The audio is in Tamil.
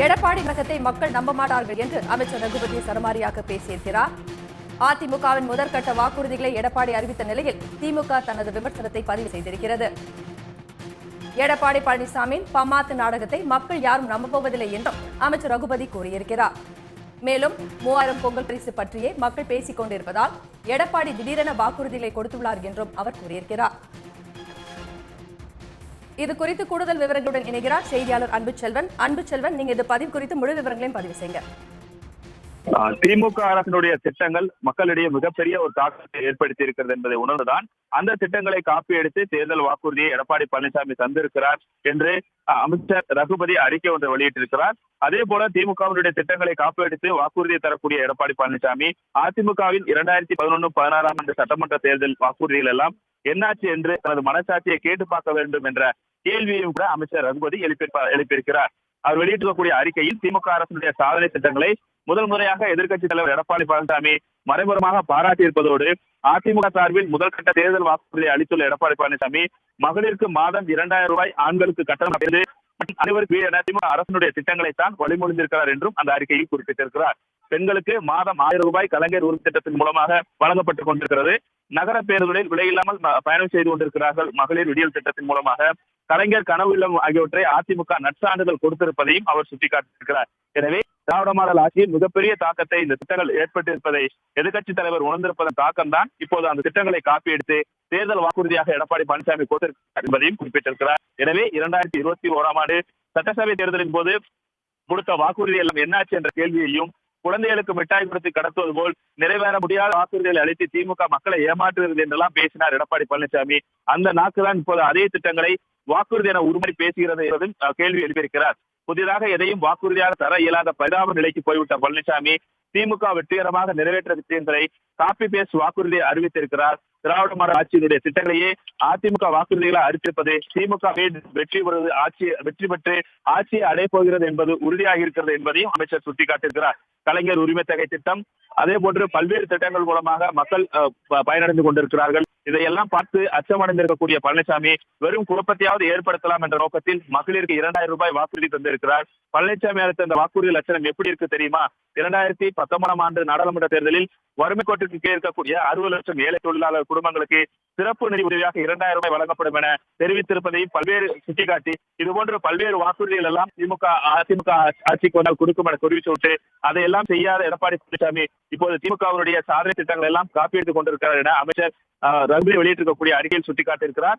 எடப்பாடி கழகத்தை மக்கள் நம்ப மாட்டார்கள் என்று அமைச்சர் ரகுபதி சரமாரியாக பேசியிருக்கிறார். அதிமுகவின் முதற்கட்ட வாக்குறுதிகளை எடப்பாடி அறிவித்த நிலையில் திமுக தனது விமர்சனத்தை பதிவு செய்திருக்கிறது. எடப்பாடி பழனிசாமியின் பமாத்து நாடகத்தை மக்கள் யாரும் நம்பப்போவதில்லை என்றும் அமைச்சர் ரகுபதி கூறியிருக்கிறார். மேலும் 3000 பொங்கல் பரிசு பற்றியே மக்கள் பேசிக் கொண்டிருப்பதால் எடப்பாடி திடீரென வாக்குறுதிகளை கொடுத்துள்ளார் என்றும் அவர் கூறியிருக்கிறார். இது குறித்து கூடுதல் விவரங்களுடன் இணைகிறார் செய்தியாளர் அன்புச்செல்வன். நீங்க இது பதிவு குறித்து முழு விவரங்களையும் பதிவு செய்யுங்க. திமுக அரசினுடைய திட்டங்கள் மக்களிடையே மிகப்பெரிய ஒரு தாக்கத்தை ஏற்படுத்தி இருக்கிறது என்பதை உணர்ந்துதான் அந்த திட்டங்களை காப்பி எடுத்து தேர்தல் வாக்குறுதியை எடப்பாடி பழனிசாமி தந்திருக்கிறார் என்று அமைச்சர் ரகுபதி அறிக்கை ஒன்றை வெளியிட்டிருக்கிறார். அதே போல திமுகவினுடைய திட்டங்களை காப்பி எடுத்து வாக்குறுதியை தரக்கூடிய எடப்பாடி பழனிசாமி அதிமுகவின் 2011-16 ஆண்டு சட்டமன்ற தேர்தல் வாக்குறுதிகள் எல்லாம் என்னாச்சு என்று தனது மனசாட்சியை கேட்டு பார்க்க வேண்டும் என்ற கேள்வியையும் கூட அமைச்சர் ரகுபதி எழுப்பியிருக்கிறார். அவர் வெளியிட்டிருக்கக்கூடிய அறிக்கையில் திமுக அரசினுடைய சாதனை திட்டங்களை முதல் முறையாக எதிர்க்கட்சித் தலைவர் எடப்பாடி பழனிசாமி மறைமுகமாக பாராட்டியிருப்பதோடு அதிமுக சார்பில் முதல் கட்ட தேர்தல் வாக்குறுதியை அளித்துள்ள எடப்பாடி பழனிசாமி மகளிருக்கு மாதம் 2000 ரூபாய், ஆண்களுக்கு கட்டணம் அனைவருக்கு என திமுக அரசினுடைய திட்டங்களைத்தான் வழிமொழிந்திருக்கிறார் என்றும் அந்த அறிக்கையில் குறிப்பிட்டிருக்கிறார். பெண்களுக்கு மாதம் 1000 ரூபாய் கலைஞர் உறுதி திட்டத்தின் மூலமாக வழங்கப்பட்டுக் கொண்டிருக்கிறது. நகர பேருந்துகளில் விலையில்லாமல் பயணம் செய்து கொண்டிருக்கிறார்கள். மகளிர் விடியல் திட்டத்தின் மூலமாக கலைஞர் கனவு இல்லம் ஆகியவற்றை அதிமுக நற்சான்றிதழ் கொடுத்திருப்பதையும் அவர் சுட்டிக்காட்டியிருக்கிறார். எனவே திராவிட மாடல் ஆட்சியில் மிகப்பெரிய தாக்கத்தை இந்த திட்டங்கள் ஏற்பட்டிருப்பதை எதிர்க்கட்சித் தலைவர் உணர்ந்திருப்பதன் தாக்கம்தான் இப்போது அந்த திட்டங்களை காப்பி எடுத்து தேர்தல் வாக்குறுதியாக எடப்பாடி பழனிசாமி கொடுத்திருக்கிறார் என்பதையும் குறிப்பிட்டிருக்கிறார். எனவே 2021 ஆண்டு சட்டசபை தேர்தலின் போது கொடுத்த வாக்குறுதி எல்லாம் என்னாச்சு என்ற கேள்வியையும் குழந்தைகளுக்கு மிட்டாய் கொடுத்து கடத்துவது போல் நிறைவேற முடியாத வாக்குறுதிகளை அளித்து திமுக மக்களை ஏமாற்றுகிறது என்றெல்லாம் பேசினார் எடப்பாடி பழனிசாமி. அந்த நாக்குதான் இப்போது அதே திட்டங்களை வாக்குறுதி என உருமாறி பேசுகிறது என்பதும் கேள்வி எழுப்பியிருக்கிறார். புதிதாக எதையும் வாக்குறுதியாக தர இயலாத பரிதாப நிலைக்கு போய்விட்ட பழனிசாமி திமுக வெற்றிகரமாக நிறைவேற்ற விஷயங்களை காப்பி பேஸ்ட் வாக்குறுதியை அறிவித்திருக்கிறார். திராவிட மாடல் ஆட்சியினுடைய திட்டங்களையே அதிமுக வாக்குறுதிகளை அறிவித்திருப்பது திமுக வெற்றி பெற்று ஆட்சியை அடைய போகிறது என்பது உறுதியாக இருக்கிறது என்பதையும் அமைச்சர் சுட்டிக்காட்டியிருக்கிறார். கலைஞர் உரிமை தொகை திட்டம், அதே போன்று பல்வேறு திட்டங்கள் மூலமாக மக்கள் பயனடைந்து கொண்டிருக்கிறார்கள். இதையெல்லாம் பார்த்து அச்சமடைந்திருக்கக்கூடிய பழனிசாமி வெறும் குழப்பத்தையாவது ஏற்படுத்தலாம் என்ற நோக்கத்தில் மகளிருக்கு 2000 ரூபாய் வாக்குறுதி தந்திருக்கிறார். பழனிசாமி அளித்த இந்த வாக்குறுதி லட்சணம் எப்படி இருக்கு தெரியுமா? 2019 ஆண்டு நாடாளுமன்ற தேர்தலில் வறுமை கோட்டிற்கு கீழே இருக்கக்கூடிய 60 லட்சம் ஏழை தொழிலாளர் குடும்பங்களுக்கு சிறப்பு நிதி உதவியாக 2000 ரூபாய் வழங்கப்படும் என தெரிவித்திருப்பதையும் பல்வேறு சுட்டிக்காட்டி இதுபோன்ற பல்வேறு வாக்குறுதிகள் எல்லாம் அதிமுக ஆட்சிக்கு வந்தால் கொடுக்கும் என தெரிவித்துவிட்டு அதையெல்லாம் செய்யாத எடப்பாடி பழனிசாமி இப்போது திமுகவினுடைய சாதனை திட்டங்கள் எல்லாம் காப்பி எடுத்துக் கொண்டிருக்கிறார் என அமைச்சர் ரகுபதி வெளியிட்டிருக்கக்கூடிய அறிக்கையில் சுட்டிக்காட்டியிருக்கிறார்.